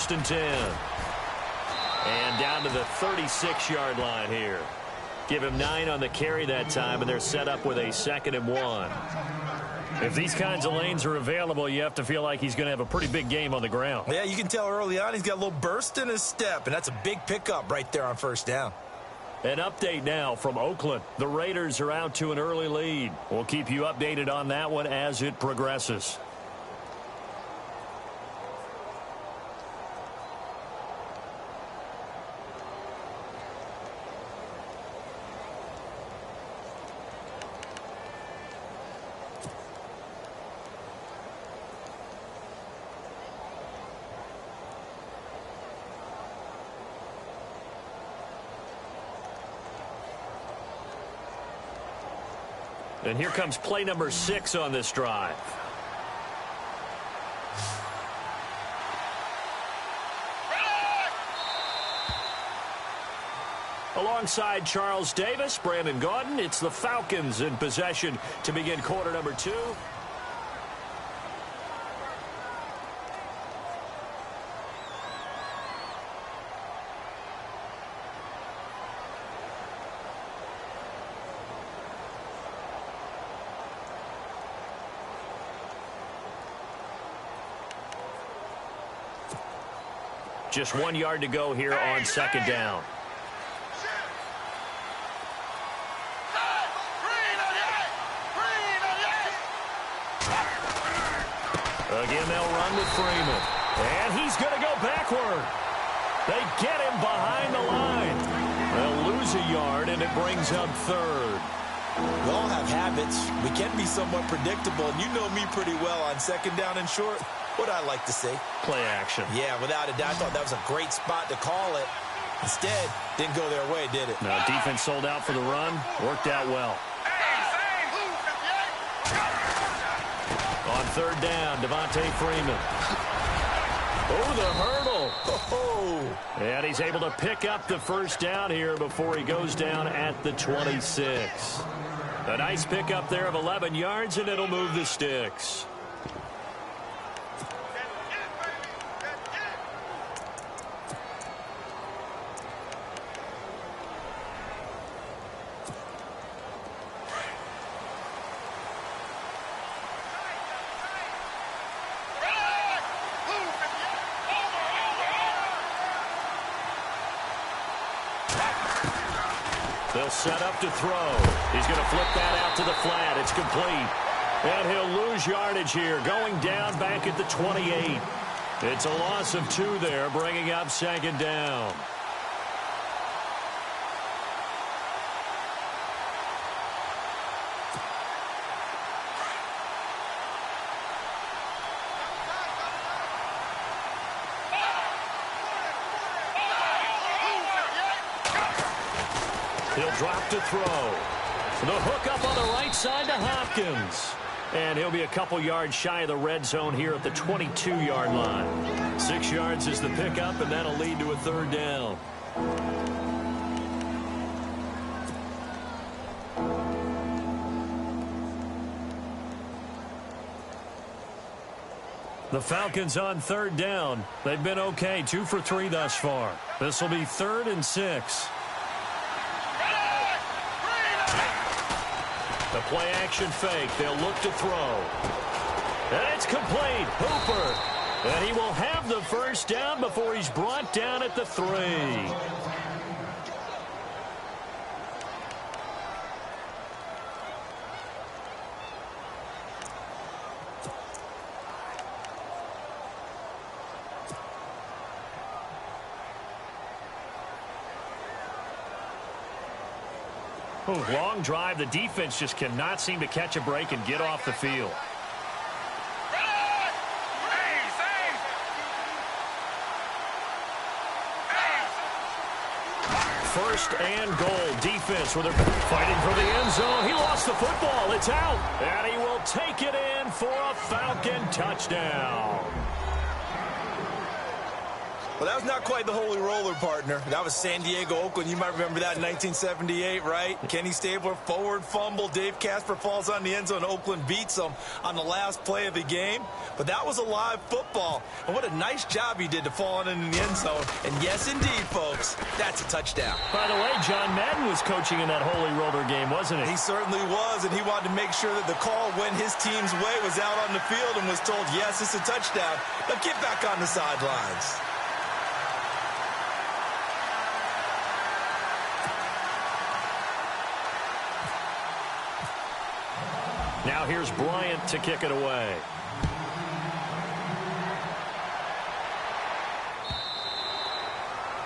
1st and 10. And down to the 36-yard line here. Give him 9 on the carry that time, and they're set up with a 2nd and 1. If these kinds of lanes are available, you have to feel like he's going to have a pretty big game on the ground. Yeah, you can tell early on he's got a little burst in his step, and that's a big pickup right there on 1st down. An update now from Oakland. The Raiders are out to an early lead. We'll keep you updated on that one as it progresses. And here comes play number 6 on this drive. Alongside Charles Davis, Brandon Gaudin, it's the Falcons in possession to begin quarter number 2. Just 1 yard to go here on 2nd down. Again, they'll run with Freeman. And he's going to go backward. They get him behind the line. They'll lose a yard, and it brings up 3rd. We all have habits. We can be somewhat predictable, and you know me pretty well on 2nd down and short. What I like to say? Play action. Yeah, without a doubt. I thought that was a great spot to call it. Instead, didn't go their way, did it? Now, defense sold out for the run. Worked out well. On 3rd down, Devontae Freeman. Oh, the hurdle. Oh. And he's able to pick up the 1st down here before he goes down at the 26. A nice pickup there of 11 yards, and it'll move the sticks. They'll set up to throw. He's going to flip that out to the flat. It's complete. And he'll lose yardage here, going down back at the 28. It's a loss of 2 there, bringing up 2nd down. He'll drop to throw. The hook up on the right side to Hopkins. And he'll be a couple yards shy of the red zone here at the 22-yard line. 6 yards is the pickup, and that'll lead to a 3rd down. The Falcons on 3rd down. They've been okay, 2 for 3 thus far. This will be 3rd and 6. The play action fake. They'll look to throw. And it's complete. Hooper. And he will have the 1st down before he's brought down at the 3. Long drive. The defense just cannot seem to catch a break and get off the field. First and goal. Defense with fighting for the end zone. He lost the football. It's out. And he will take it in for a Falcon touchdown. Well, that was not quite the holy roller, partner. That was San Diego, Oakland. You might remember that in 1978, right? Kenny Stabler, forward fumble. Dave Casper falls on the end zone. Oakland beats them on the last play of the game. But that was a live football. And what a nice job he did to fall on in the end zone. And yes, indeed, folks, that's a touchdown. By the way, John Madden was coaching in that holy roller game, wasn't he? He certainly was, and he wanted to make sure that the call went his team's way, was out on the field and was told, yes, it's a touchdown. Now get back on the sidelines. Now here's Bryant to kick it away.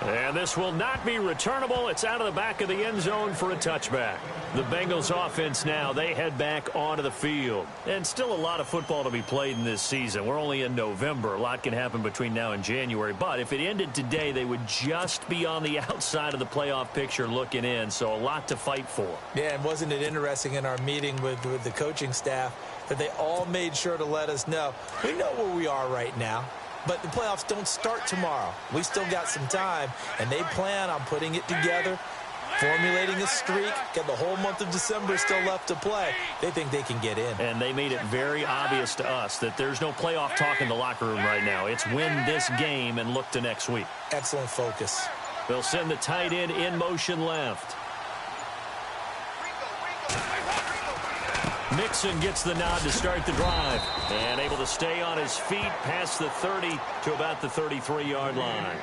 And this will not be returnable. It's out of the back of the end zone for a touchback. The Bengals offense now, they head back onto the field. And still a lot of football to be played in this season. We're only in November. A lot can happen between now and January. But if it ended today, they would just be on the outside of the playoff picture looking in. So a lot to fight for. Yeah, and wasn't it interesting in our meeting with the coaching staff that they all made sure to let us know, we know where we are right now. But the playoffs don't start tomorrow. We still got some time, and they plan on putting it together, formulating a streak, got the whole month of December still left to play. They think they can get in. And they made it very obvious to us that there's no playoff talk in the locker room right now. It's win this game and look to next week. Excellent focus. They'll send the tight end in motion left. Mixon gets the nod to start the drive and able to stay on his feet past the 30 to about the 33-yard line.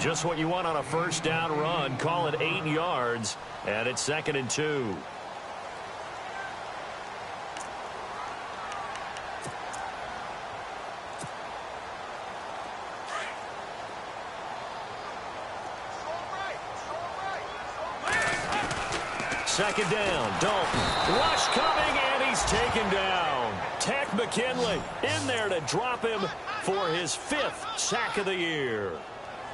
Just what you want on a first down run. Call it 8 yards, and it's 2nd and 2. Second down, Dalton. Rush coming, and he's taken down. Tack McKinley in there to drop him for his 5th sack of the year.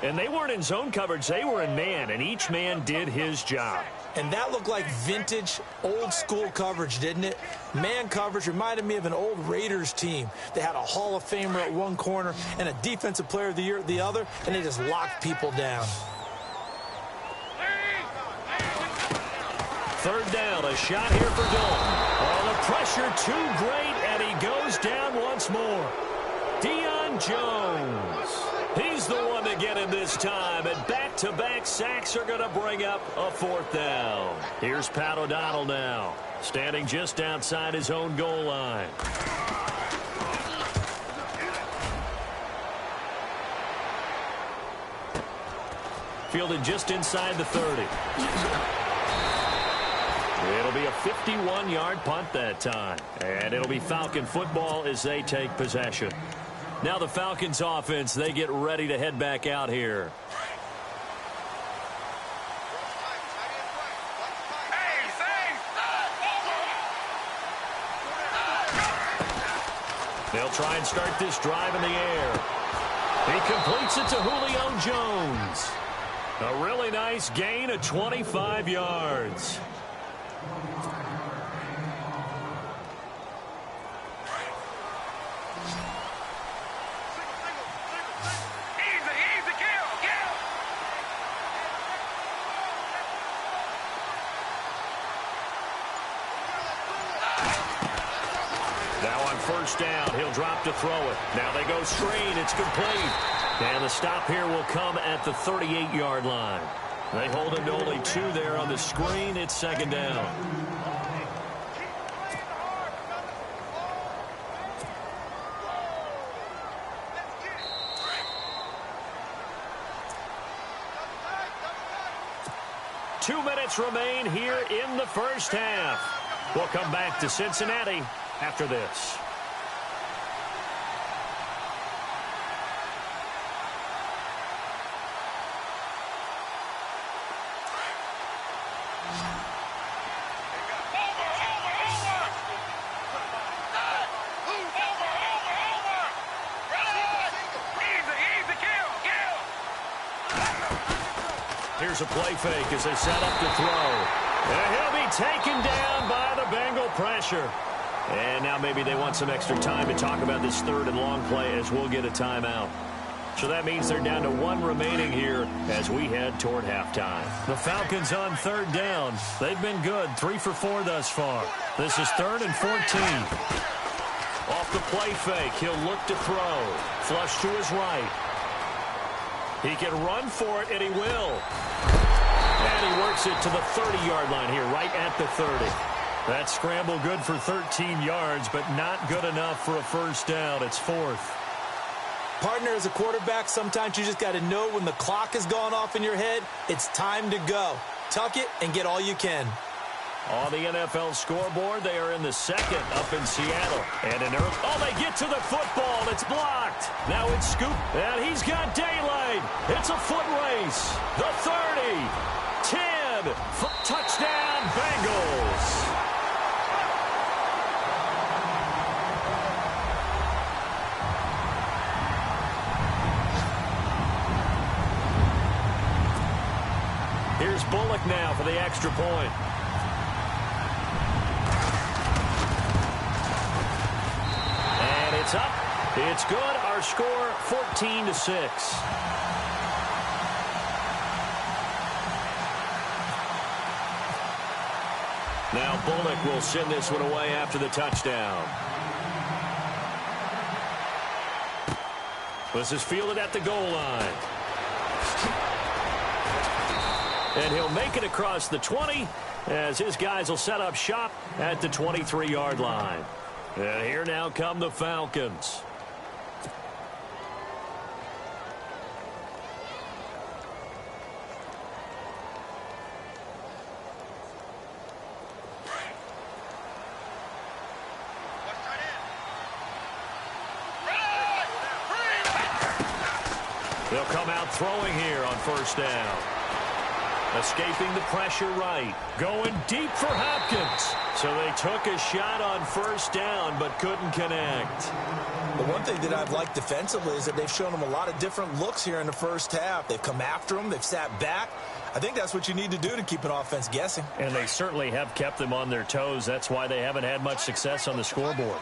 And they weren't in zone coverage. They were in man, and each man did his job. And that looked like vintage, old-school coverage, didn't it? Man coverage reminded me of an old Raiders team. They had a Hall of Famer at one corner and a Defensive Player of the Year at the other, and they just locked people down. Third down, a shot here for Dalton. Oh, the pressure too great, and he goes down once more. Deion Jones. He's the one to get him this time, and back-to-back sacks are going to bring up a 4th down. Here's Pat O'Donnell now, standing just outside his own goal line. Fielded just inside the 30. It'll be a 51-yard punt that time. And it'll be Falcon football as they take possession. Now the Falcons offense, they get ready to head back out here. They'll try and start this drive in the air. He completes it to Julio Jones. A really nice gain of 25 yards. First down, he'll drop to throw it. Now they go screen, it's complete. And the stop here will come at the 38-yard line. They hold him to only 2 there on the screen. It's 2nd down. Two minutes remain here in the first half. We'll come back to Cincinnati after this. Here's a play fake as they set up to throw. And he'll be taken down by the Bengal pressure. And now maybe they want some extra time to talk about this 3rd and long play as we'll get a timeout. So that means they're down to 1 remaining here as we head toward halftime. The Falcons on 3rd down. They've been good, 3 for 4 thus far. This is 3rd and 14. Off the play fake, he'll look to throw. Flush to his right. He can run for it, and he will. And he works it to the 30-yard line here, right at the 30. That scramble good for 13 yards, but not good enough for a first down. It's 4th. Partner, as a quarterback, sometimes you just got to know when the clock has gone off in your head, it's time to go. Tuck it and get all you can. On the NFL scoreboard, they are in the 2nd up in Seattle. And an early, oh, they get to the football. It's blocked. Now it's Scoop. And he's got daylight. It's a foot race. The 30. 10. Touchdown, Bengals. Here's Bullock now for the extra point. And it's up. It's good. Our score, 14-6. Now Bullock will send this one away after the touchdown. This is fielded at the goal line. And he'll make it across the 20 as his guys will set up shop at the 23-yard line. And here now come the Falcons. They'll come out throwing here on first down. Escaping the pressure right. Going deep for Hopkins. So they took a shot on first down but couldn't connect. The one thing that I've liked defensively is that they've shown them a lot of different looks here in the first half. They've come after them. They've sat back. I think that's what you need to do to keep an offense guessing. And they certainly have kept them on their toes. That's why they haven't had much success on the scoreboard.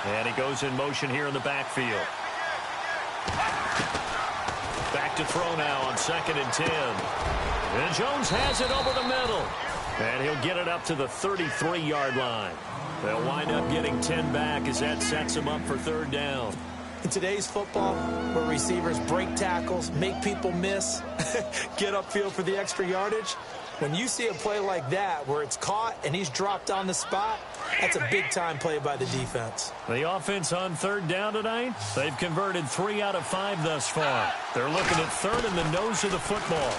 And he goes in motion here in the backfield. Back to throw now on 2nd and 10. And Jones has it over the middle. And he'll get it up to the 33-yard line. They'll wind up getting 10 back as that sets him up for 3rd down. In today's football, where receivers break tackles, make people miss, get upfield for the extra yardage, when you see a play like that where it's caught and he's dropped on the spot, that's a big-time play by the defense. The offense on 3rd down tonight, they've converted 3 out of 5 thus far. They're looking at 3rd in the nose of the football.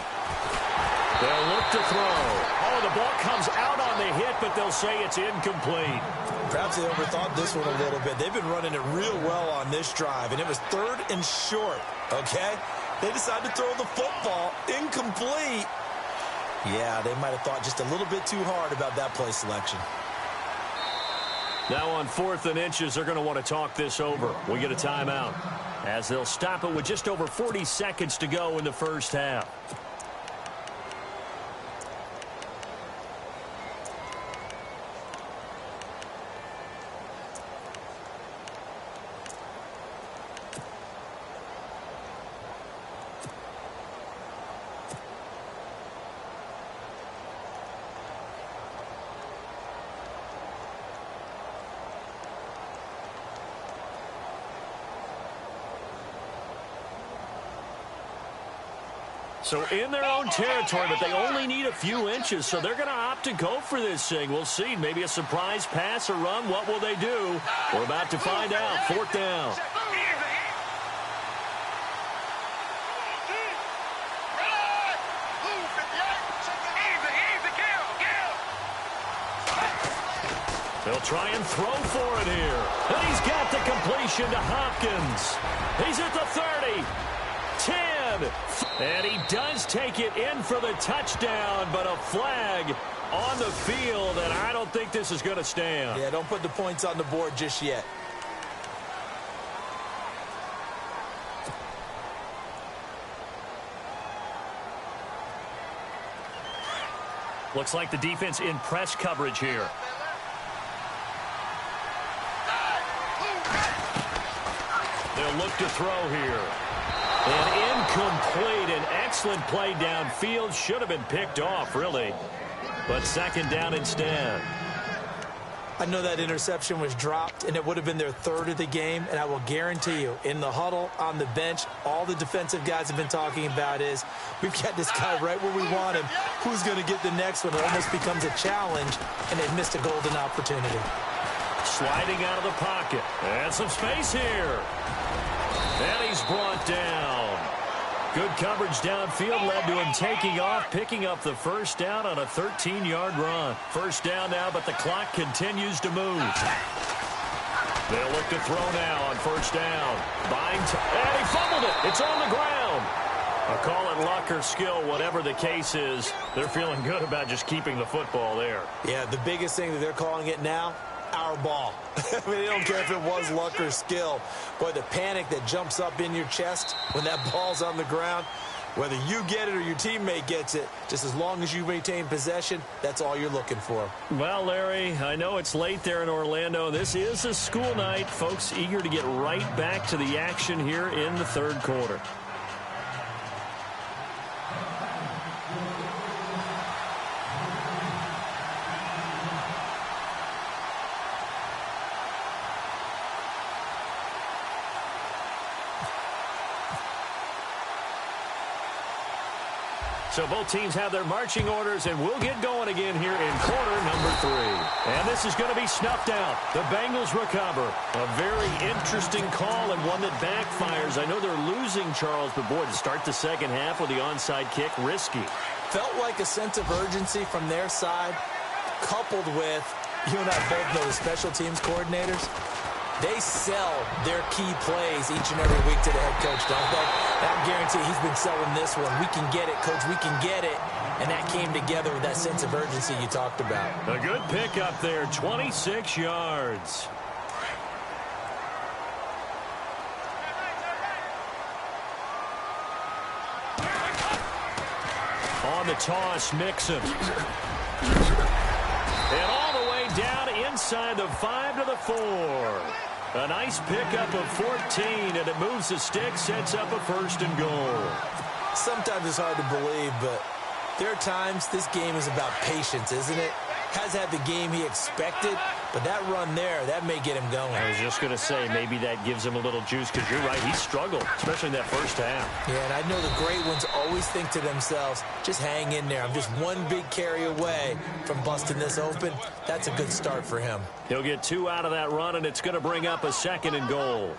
They'll look to throw. Oh, the ball comes out on the hit, but they'll say it's incomplete. Perhaps they overthought this one a little bit. They've been running it real well on this drive, and it was 3rd and short, okay? They decided to throw the football incomplete. Yeah, they might have thought just a little bit too hard about that play selection. Now on 4th and inches, they're going to want to talk this over. We get a timeout as they'll stop it with just over 40 seconds to go in the first half. So in their own territory, but they only need a few inches, so they're going to opt to go for this thing. We'll see. Maybe a surprise pass or run. What will they do? We're about to find out. 4th down. They'll try and throw for it here. And he's got the completion to Hopkins. He's at the 30. 10. And he does take it in for the touchdown, but a flag on the field, and I don't think this is going to stand. Yeah, don't put the points on the board just yet. Looks like the defense in press coverage here. They'll look to throw here. And incomplete. An excellent play downfield. Should have been picked off, really. But second down instead. I know that interception was dropped, and it would have been their third of the game, and I will guarantee you, in the huddle, on the bench, all the defensive guys have been talking about is, we've got this guy right where we want him. Who's going to get the next one? It almost becomes a challenge, and they've missed a golden opportunity. Sliding out of the pocket. And some space here. And he's brought down. Good coverage downfield led to him taking off, picking up the first down on a 13-yard run. First down now, but the clock continues to move. They'll look to throw now on first down. And he fumbled it. It's on the ground. I'll call it luck or skill, whatever the case is. They're feeling good about just keeping the football there. Yeah, the biggest thing that they're calling it now, our ball. I mean, they don't care if it was luck or skill. Boy, the panic that jumps up in your chest when that ball's on the ground, whether you get it or your teammate gets it, just as long as you maintain possession, that's all you're looking for. Well, Larry, I know it's late there in Orlando. This is a school night. Folks eager to get right back to the action here in the third quarter. So both teams have their marching orders, and we'll get going again here in quarter number 3. And this is going to be snuffed out. The Bengals recover. A very interesting call and one that backfires. I know they're losing, Charles, but boy, to start the second half with the onside kick, risky. Felt like a sense of urgency from their side, coupled with, you and I both know the special teams coordinators, they sell their key plays each and every week to the head coach, don't they? And I guarantee he's been selling this one. We can get it, coach. We can get it. And that came together with that sense of urgency you talked about. A good pickup there, 26 yards. On the toss, Mixon. And all the way down inside the 5 to the 4. A nice pickup of 14, and it moves the stick, sets up a first and goal. Sometimes it's hard to believe, but there are times this game is about patience, isn't it? Has had the game he expected, but that run there, that may get him going. I was just going to say, maybe that gives him a little juice, because you're right, he struggled, especially in that first half. Yeah, and I know the great ones always think to themselves, just hang in there. I'm just one big carry away from busting this open. That's a good start for him. He'll get 2 out of that run, and it's going to bring up a second and goal.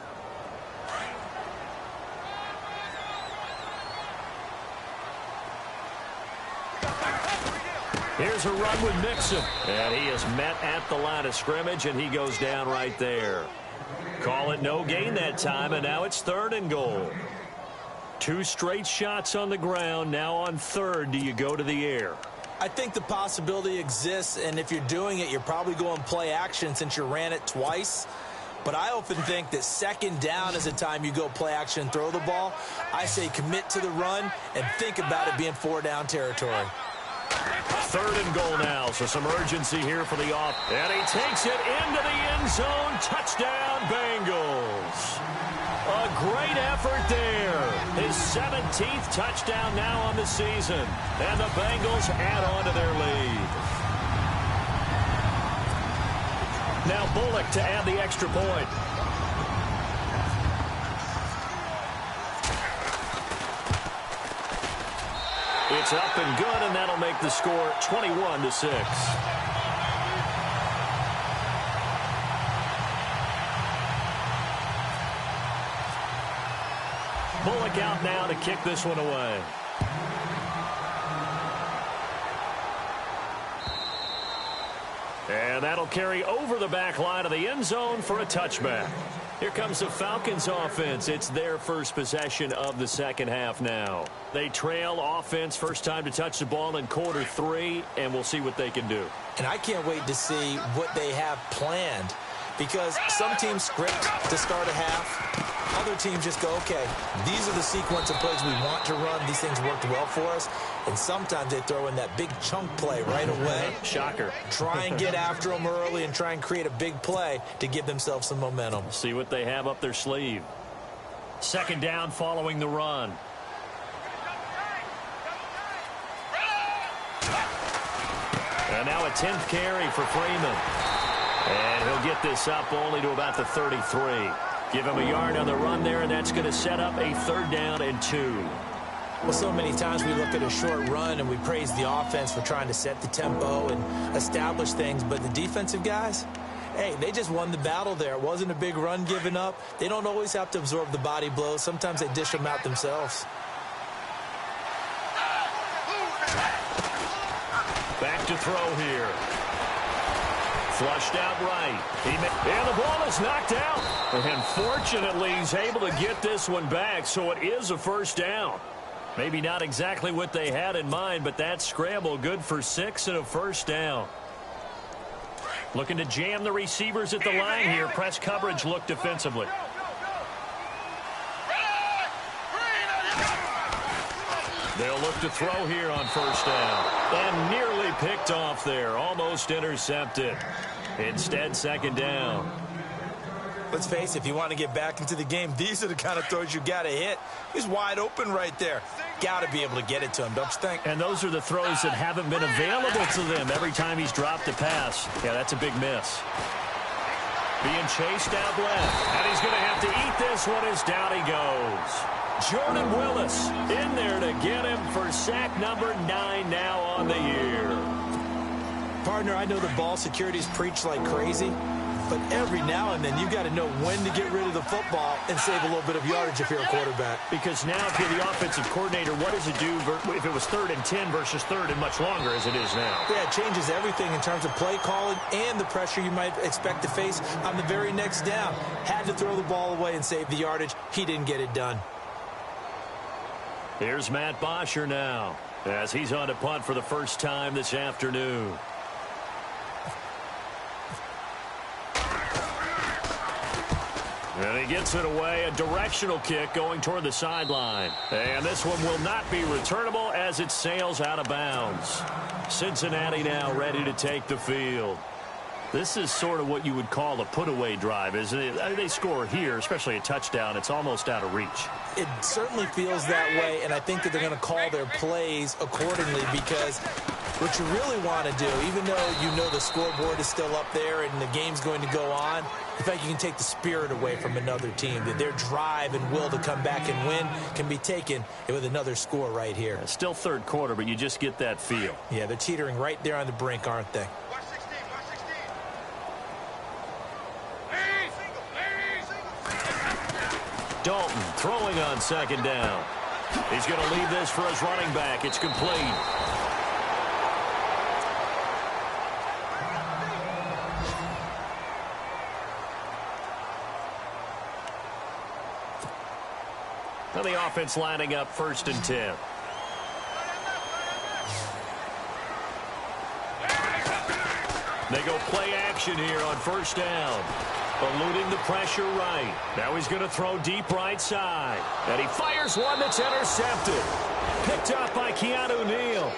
Here's a run with Mixon. And he is met at the line of scrimmage, and he goes down right there. Call it no gain that time, and now it's third and goal. 2 straight shots on the ground. Now on third, do you go to the air? I think the possibility exists, and if you're doing it, you're probably going play action since you ran it twice. But I often think that second down is a time you go play action and throw the ball. I say commit to the run and think about it being 4-down territory. Third and goal now, so some urgency here for the off. And he takes it into the end zone. Touchdown, Bengals. A great effort there. His 17th touchdown now on the season. And the Bengals add on to their lead. Now Bullock to add the extra point. It's up and good, and that'll make the score 21-6. Bullock out now to kick this one away. And that'll carry over the back line of the end zone for a touchback. Here comes the Falcons offense. It's their first possession of the second half now. They trail offense, first time to touch the ball in quarter 3, and we'll see what they can do. And I can't wait to see what they have planned, because some teams script to start a half, Other teams just go, okay, these are the sequence of plays we want to run. These things worked well for us. And sometimes they throw in that big chunk play right away. Shocker. Try and get after them early and try and create a big play to give themselves some momentum. See what they have up their sleeve. Second down following the run. And now a 10th carry for Freeman. And he'll get this up only to about the 33. Give him a yard on the run there, and that's going to set up a 3rd down and 2. Well, so many times we look at a short run and we praise the offense for trying to set the tempo and establish things. But the defensive guys, hey, they just won the battle there. It wasn't a big run given up. They don't always have to absorb the body blows. Sometimes they dish them out themselves. Back to throw here. Flushed out right. And the ball is knocked out. And fortunately, he's able to get this one back, so it is a 1st down. Maybe not exactly what they had in mind, but that scramble good for 6 and a 1st down. Looking to jam the receivers at the line here. Press coverage look defensively. They'll look to throw here on 1st down. And nearly picked off there. Almost intercepted. Instead, 2nd down. Let's face it, if you want to get back into the game, these are the kind of throws you got to hit. He's wide open right there. Got to be able to get it to him, don't you think? And those are the throws that haven't been available to them every time he's dropped a pass. Yeah, that's a big miss. Being chased out left. And he's going to have to eat this one as down he goes. Jordan Willis in there to get him for sack number 9 now on the year. Partner, I know the ball security's preached like crazy, but every now and then you got to know when to get rid of the football and save a little bit of yardage if you're a quarterback. Because now if you're the offensive coordinator, what does it do if it was 3rd and 10 versus 3rd and much longer as it is now? Yeah, it changes everything in terms of play calling and the pressure you might expect to face on the very next down. Had to throw the ball away and save the yardage. He didn't get it done. Here's Matt Bosher now as he's on to punt for the first time this afternoon. And he gets it away, a directional kick going toward the sideline. And this one will not be returnable as it sails out of bounds. Cincinnati now ready to take the field. This is sort of what you would call a put-away drive, isn't it? I mean, they score here, especially a touchdown. It's almost out of reach. It certainly feels that way, and I think that they're going to call their plays accordingly because what you really want to do, even though you know the scoreboard is still up there and the game's going to go on, in fact, you can take the spirit away from another team. That their drive and will to come back and win can be taken with another score right here. Still 3rd quarter, but you just get that feel. Yeah, they're teetering right there on the brink, aren't they? Dalton throwing on 2nd down. He's going to leave this for his running back. It's complete. Now the offense lining up 1st and 10. They go play action here on 1st down. Eluding the pressure right. Now he's going to throw deep right side. And he fires one that's intercepted. Picked up by Keanu Neal.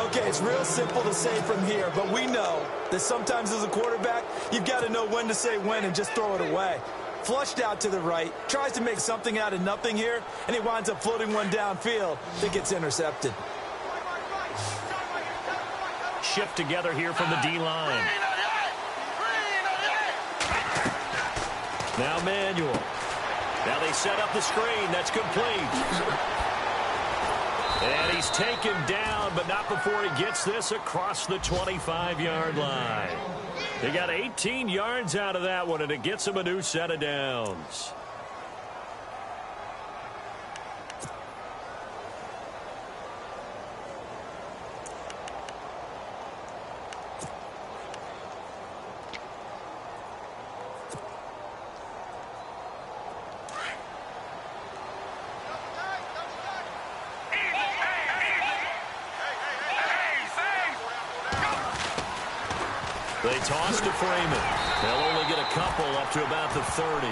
Okay, it's real simple to say from here, but we know that sometimes as a quarterback, you've got to know when to say when and just throw it away. Flushed out to the right, tries to make something out of nothing here, and he winds up floating one downfield that gets intercepted. Shift together here from the D-line. Now Manuel. Now they set up the screen. That's complete. And he's taken down, but not before he gets this across the 25-yard line. They got 18 yards out of that one, and it gets him a new set of downs. They toss to Freeman. They'll only get a couple up to about the 30.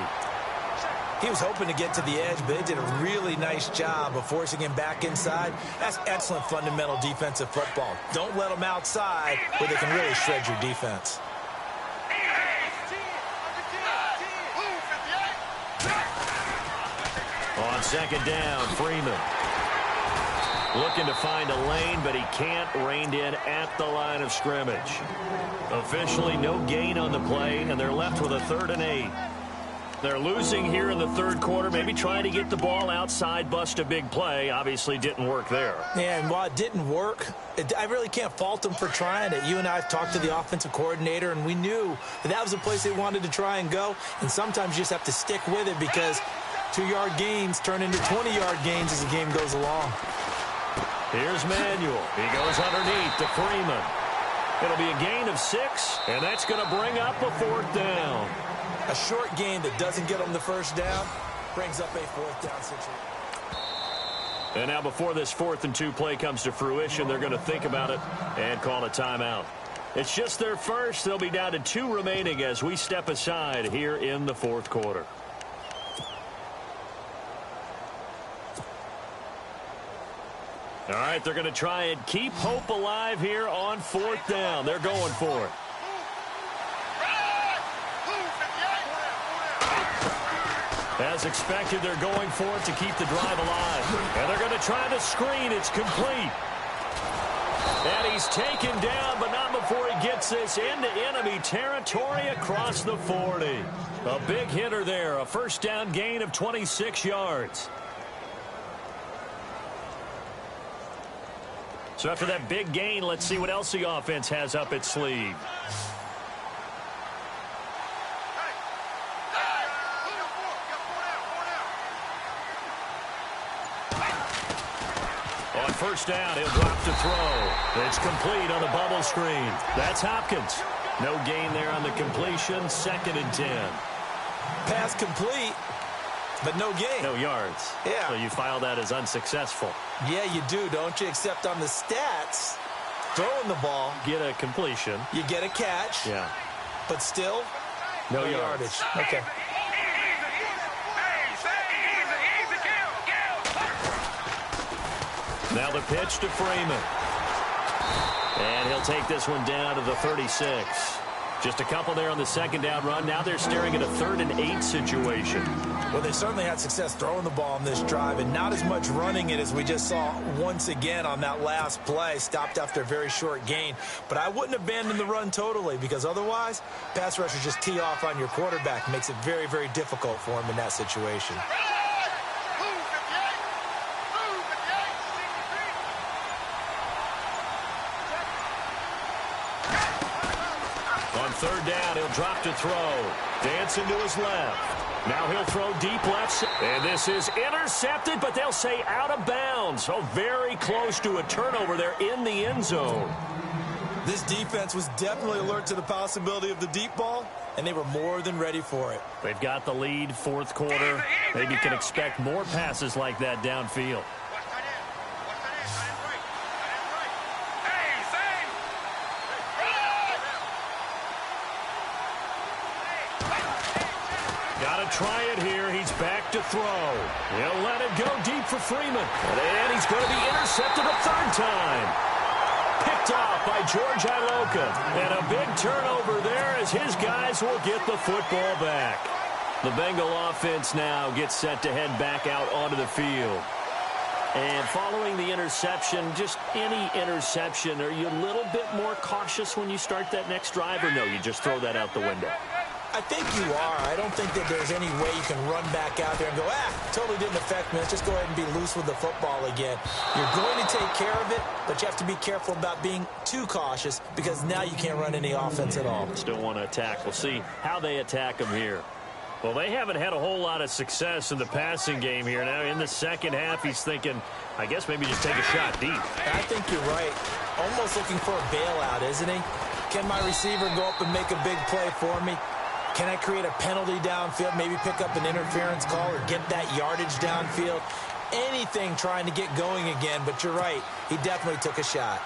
He was hoping to get to the edge, but they did a really nice job of forcing him back inside. That's excellent fundamental defensive football. Don't let them outside where they can really shred your defense. On second down, Freeman. Looking to find a lane, but he can't. Reined in at the line of scrimmage. Officially no gain on the play, and they're left with a 3rd and 8. They're losing here in the third quarter, maybe trying to get the ball outside, bust a big play. Obviously didn't work there. Yeah, and while it didn't work, I really can't fault them for trying it. You and I have talked to the offensive coordinator, and we knew that was a place they wanted to try and go. And sometimes you just have to stick with it because 2-yard gains turn into 20-yard gains as the game goes along. Here's Manuel. He goes underneath to Freeman. It'll be a gain of 6, and that's going to bring up a 4th down. A short gain that doesn't get them the first down brings up a 4th down situation. And now before this 4th and 2 play comes to fruition, they're going to think about it and call a timeout. It's just their first. They'll be down to 2 remaining as we step aside here in the 4th quarter. All right, they're going to try and keep hope alive here on 4th down. They're going for it. As expected, they're going for it to keep the drive alive. And they're going to try the screen. It's complete. And he's taken down, but not before he gets this into enemy territory across the 40. A big hitter there, a 1st down gain of 26 yards. So after that big gain, let's see what else the offense has up its sleeve. On 1st down, he'll drop to throw. It's complete on the bubble screen. That's Hopkins. No gain there on the completion. 2nd and 10. Pass complete, but no gain. No yards. Yeah. So you file that as unsuccessful. Yeah, you do, don't you? Except on the stats, throwing the ball. Get a completion. You get a catch. Yeah. But still, no yardage. Okay. Now the pitch to Freeman. And he'll take this one down to the 36. Just a couple there on the 2nd down run. Now they're staring at a 3rd and 8 situation. Well, they certainly had success throwing the ball on this drive, and not as much running it as we just saw once again on that last play. Stopped after a very short gain. But I wouldn't abandon the run totally, because otherwise, pass rushers just tee off on your quarterback. Makes it very, very difficult for him in that situation. On 3rd down, he'll drop to throw. Dancing to his left. Now he'll throw deep left. And this is intercepted, but they'll say out of bounds. So very close to a turnover there in the end zone. This defense was definitely alert to the possibility of the deep ball, and they were more than ready for it. They've got the lead, 4th quarter. Maybe can expect more passes like that downfield. Try it here. He's back to throw. He'll let it go deep for Freeman. And he's going to be intercepted a 3rd time. Picked off by George Iloka. And a big turnover there as his guys will get the football back. The Bengal offense now gets set to head back out onto the field. And following the interception, just any interception, are you a little bit more cautious when you start that next drive, or no, you just throw that out the window? I think you are. I don't think that there's any way you can run back out there and go, totally didn't affect me. Let's just go ahead and be loose with the football again. You're going to take care of it, but you have to be careful about being too cautious because now you can't run any offense at all. Still want to attack. We'll see how they attack them here. Well, they haven't had a whole lot of success in the passing game here. Now, in the second half, he's thinking, I guess maybe just take a shot deep. I think you're right. Almost looking for a bailout, isn't he? Can my receiver go up and make a big play for me? Can I create a penalty downfield, maybe pick up an interference call or get that yardage downfield? Anything trying to get going again, but you're right. He definitely took a shot.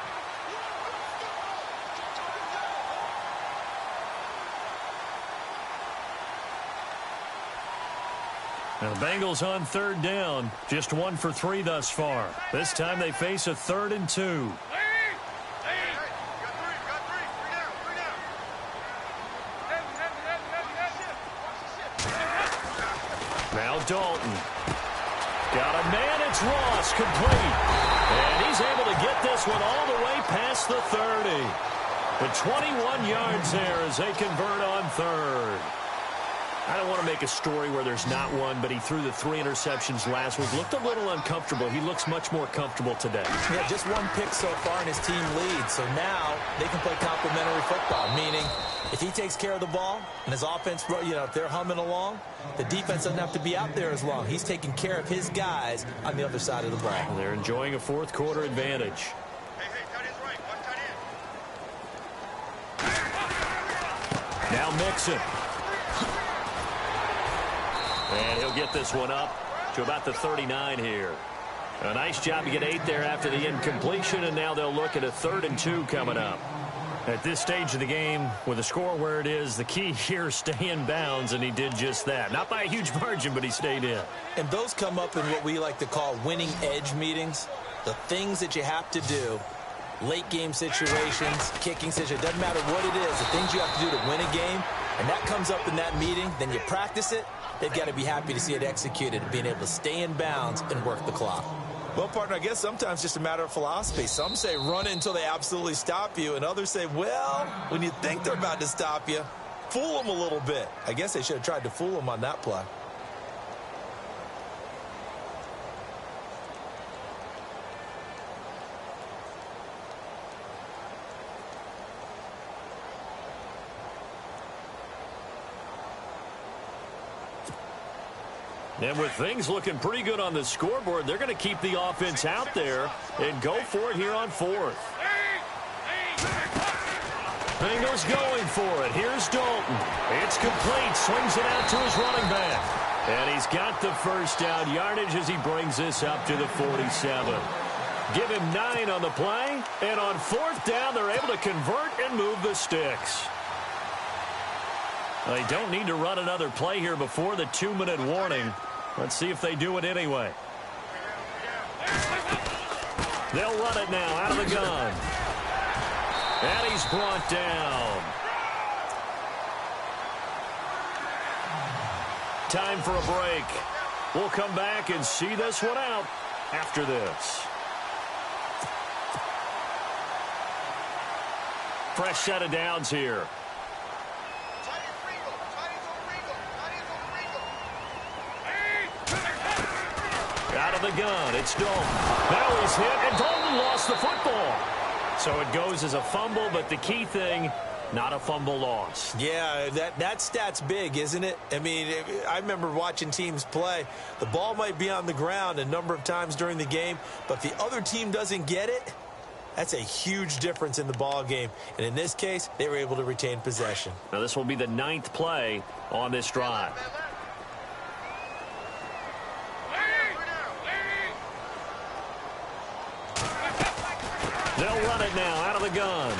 The Bengals on third down, just 1 for 3 thus far. This time they face a 3rd and 2. Now Dalton. Got a man, it's Ross, complete. And he's able to get this one all the way past the 30. But 21 yards there as they convert on 3rd. I don't want to make a story where there's not one, but he threw the 3 interceptions last week. Looked a little uncomfortable. He looks much more comfortable today. Yeah, just 1 pick so far and his team leads. So now they can play complementary football, meaning if he takes care of the ball and his offense, if they're humming along, the defense doesn't have to be out there as long. He's taking care of his guys on the other side of the ball. And they're enjoying a 4th quarter advantage. Now Mixon. And he'll get this one up to about the 39 here. A nice job to get 8 there after the incompletion, and now they'll look at a 3rd and 2 coming up. At this stage of the game, with the score where it is, the key here is stay in bounds, and he did just that. Not by a huge margin, but he stayed in. And those come up in what we like to call winning edge meetings. The things that you have to do, late game situations, kicking situations, doesn't matter what it is, the things you have to do to win a game, and that comes up in that meeting, then you practice it. They've got to be happy to see it executed, being able to stay in bounds and work the clock. Well, partner, I guess sometimes it's just a matter of philosophy. Some say run it until they absolutely stop you, and others say, well, when you think they're about to stop you, fool them a little bit. I guess they should have tried to fool them on that play. And with things looking pretty good on the scoreboard, they're going to keep the offense out there and go for it here on 4th. Bengals going for it. Here's Dalton. It's complete. Swings it out to his running back. And he's got the first down yardage as he brings this up to the 47. Give him 9 on the play. And on 4th down, they're able to convert and move the sticks. They don't need to run another play here before the 2-minute warning. Let's see if they do it anyway. They'll run it now out of the gun. And he's brought down. Time for a break. We'll come back and see this one out after this. Fresh set of downs here. Out of the gun, it's Dalton. Now he's hit, and Dalton lost the football. So it goes as a fumble, but the key thing, not a fumble loss. Yeah, that stat's big, isn't it? I mean, I remember watching teams play. The ball might be on the ground a number of times during the game, but if the other team doesn't get it, that's a huge difference in the ball game. And in this case, they were able to retain possession. Now this will be the 9th play on this drive. They'll run it now out of the gun.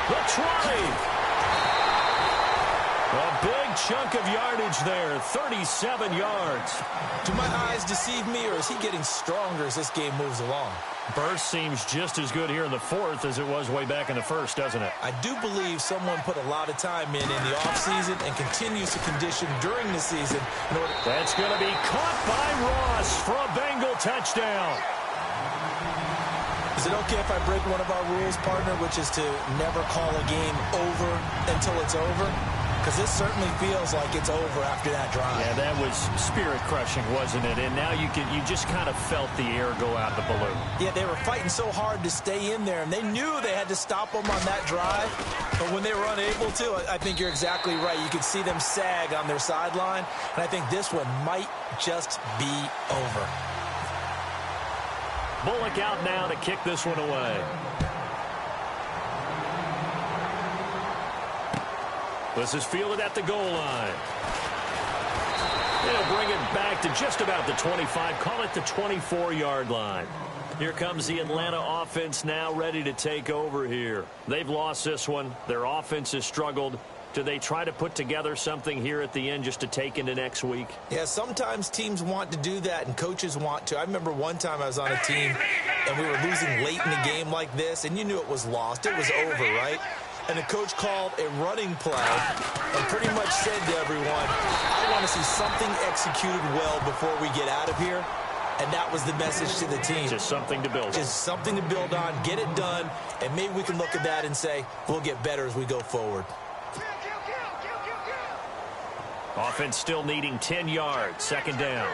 The try. A big chunk of yardage there, 37 yards. Do my eyes deceive me, or is he getting stronger as this game moves along? Burst seems just as good here in the 4th as it was way back in the 1st, doesn't it? I do believe someone put a lot of time in the offseason and continues to condition during the season. That's going to be caught by Ross for a Bengal touchdown. Is it okay if I break one of our rules, partner, which is to never call a game over until it's over? Because this certainly feels like it's over after that drive. Yeah, that was spirit-crushing, wasn't it? And now you just kind of felt the air go out the balloon. Yeah, they were fighting so hard to stay in there, and they knew they had to stop them on that drive. But when they were unable to, I think you're exactly right. You could see them sag on their sideline, and I think this one might just be over. Bullock out now to kick this one away. This is fielded at the goal line. They'll bring it back to just about the 25. Call it the 24-yard line. Here comes the Atlanta offense now ready to take over here. They've lost this one. Their offense has struggled. Do they try to put together something here at the end just to take into next week? Yeah, sometimes teams want to do that and coaches want to. I remember one time I was on a team and we were losing late in a game like this, and you knew it was lost. It was over, right? And the coach called a running play and pretty much said to everyone, I want to see something executed well before we get out of here. And that was the message to the team. Just something to build on. Just something to build on, get it done, and maybe we can look at that and say, we'll get better as we go forward. Offense still needing 10 yards, second down.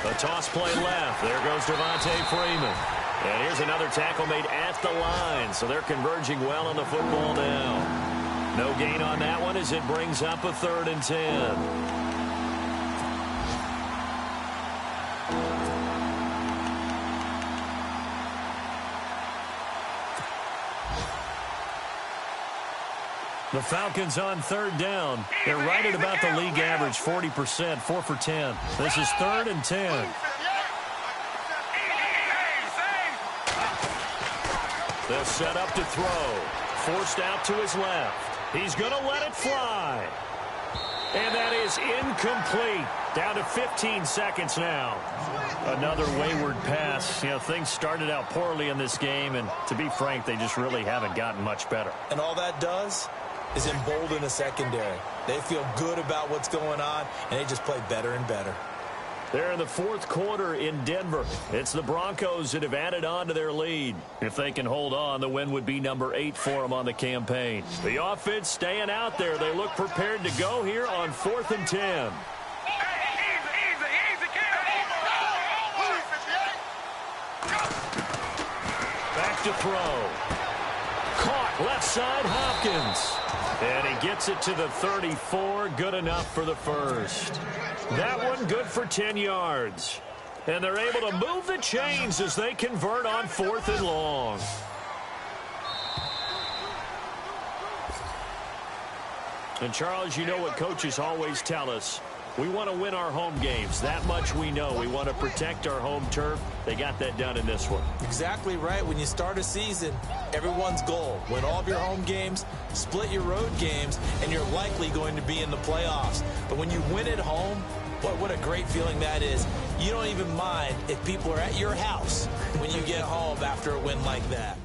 The toss play left. There goes Devontae Freeman. And here's another tackle made at the line. So they're converging well on the football now. No gain on that one as it brings up a 3rd and 10. The Falcons on 3rd down. They're right at about the league average, 40%, 4 for 10. This is 3rd and 10. They'll set up to throw. Forced out to his left. He's going to let it fly. And that is incomplete. Down to 15 seconds now. Another wayward pass. You know, things started out poorly in this game, and to be frank, they just really haven't gotten much better. And all that does is embolden the secondary. They feel good about what's going on, and they just play better and better. They're in the 4th quarter in Denver. It's the Broncos that have added on to their lead. If they can hold on, the win would be number 8 for them on the campaign. The offense staying out there. They look prepared to go here on 4th and 10. Back to throw. Caught left side, Hopkins. And he gets it to the 34. Good enough for the first. That one good for 10 yards. And they're able to move the chains as they convert on 4th and long. And, Charles, you know what coaches always tell us. We want to win our home games. That much we know. We want to protect our home turf. They got that done in this one. Exactly right. When you start a season, everyone's goal, win all of your home games, split your road games, and you're likely going to be in the playoffs. But when you win at home, boy, what a great feeling that is. You don't even mind if people are at your house when you get home after a win like that.